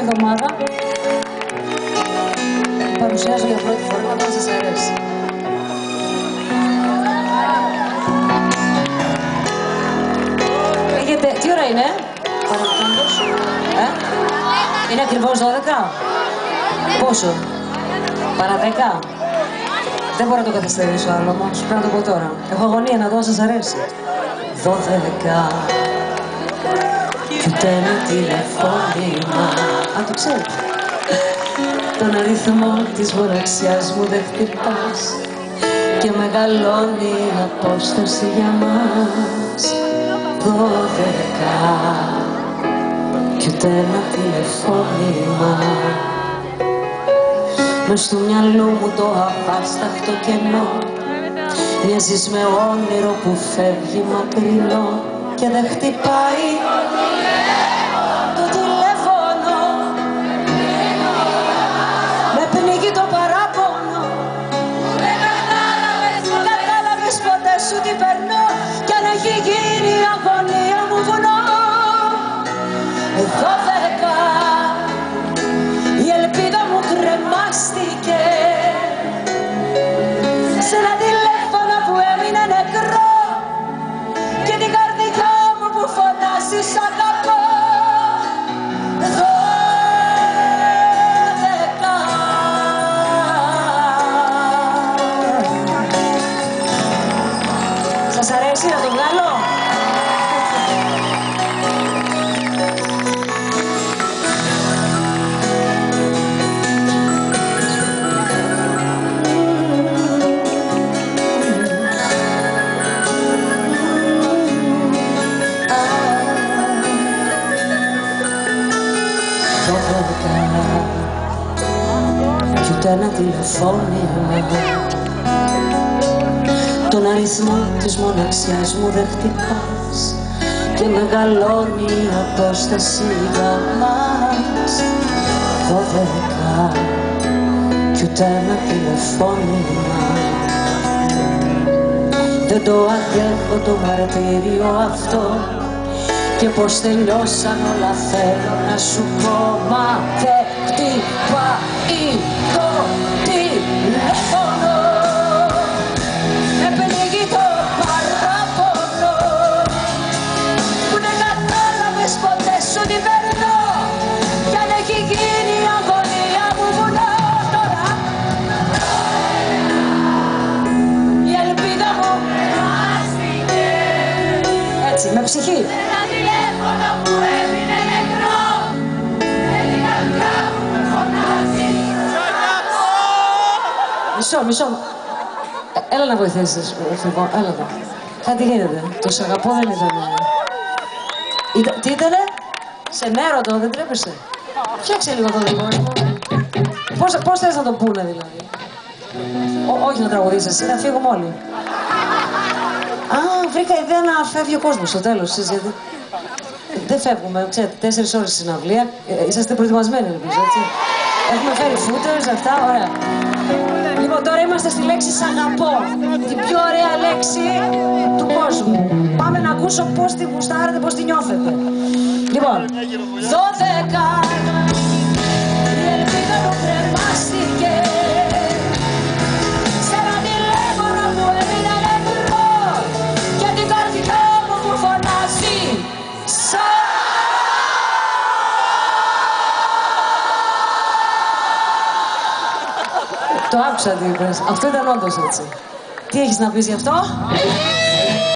εβδομάδα παρουσιάζω για πρώτη φορά, να σας αρέσει. Τι ώρα είναι, παρακαλώς, είναι ακριβώς 12. Πόσο, παρά 10. Δεν μπορώ να το καθυστερήσω άλλο όμως, πρέπει να το πω τώρα. Έχω αγωνία να δω αν σας αρέσει. 12 κι ούτε ένα τηλεφώνημα. Αν το ξέρετε. Τον αριθμό της μοναξιάς μου δεν χτυπάς και μεγαλώνει η απόσταση για μας. 12 κι ούτε ένα τηλεφώνημα. Μες στο μυαλό μου το αβάσταχτο κενό μοιάζεις με όνειρο που φεύγει μακρινό και δεν χτυπάει το τηλέφωνο. Με πνίγει το παράπονο. Δεν κατάλαβες ποτέ σου τι περνώ κι αν έχει γίνει η αγωνία μου βουνό. 12 η ελπίδα μου κρεμάστηκε σε ένα τηλέφωνο που έμεινε νεκρό και την καρδιά μου που φωνάζει σ' αγαπώ. 12. Σας αρέσει να το βγάλω? Κι ούτε ένα τηλεφώνημα. Τον αριθμό της μοναξιάς μου δεν χτυπάς και μεγαλώνει η απόσταση για μας. 12 κι ούτε ένα τηλεφώνημα. Δεν το αντέχω το μαρτύριο αυτό και πως τελειώσαν όλα θέλω να σου πω. Μα δεν χτυπάει το τηλέφωνο. Με πνίγει το παράπονο που δεν κατάλαβες ποτέ σου τι περνώ κι αν έχει γίνει η αγωνία μου βουνό. Τώρα η ελπίδα μου κρεμάστηκε έτσι με ψυχή. Ένα τηλέφωνο που έμεινε νεκρό και την καρδιά μου που φωνάζει. Μισό. Έλα να βοηθήσεις, Φιβό, έλα εδώ. Κάτι γίνεται. Το σ' αγαπώ δεν ήταν. Τι ήτανε? Σε μέρωτο, δεν τρέπεσαι. Φτιάξε λίγο το δικό σου. Πώς θες να το πούνε δηλαδή? Όχι να τραγουδήσεις, να φύγουμε όλοι. Α, βρήκα ιδέα να φεύγει ο κόσμος στο τέλος. Δεν φεύγουμε, ξέρετε, 4 ώρες στη συναυλία. Είσαστε προετοιμασμένοι, ελπίζω, έτσι. Έχουμε φέρει footers, αυτά, ωραία. Λοιπόν, τώρα είμαστε στη λέξη «σ' αγαπώ». Την πιο ωραία λέξη του κόσμου. Πάμε να ακούσω πώς τη γουστάρετε, πώς τη νιώθετε. Λοιπόν, 12 η ελπίδα μου κρεμάστηκε σε ένα τηλέφωνο που έμεινε νεκρό και την καρδιά μου που φωνάζει σαν. Το άκουσα τι είπες. Αυτό ήταν όντως έτσι. Τι έχεις να πεις γι' αυτό?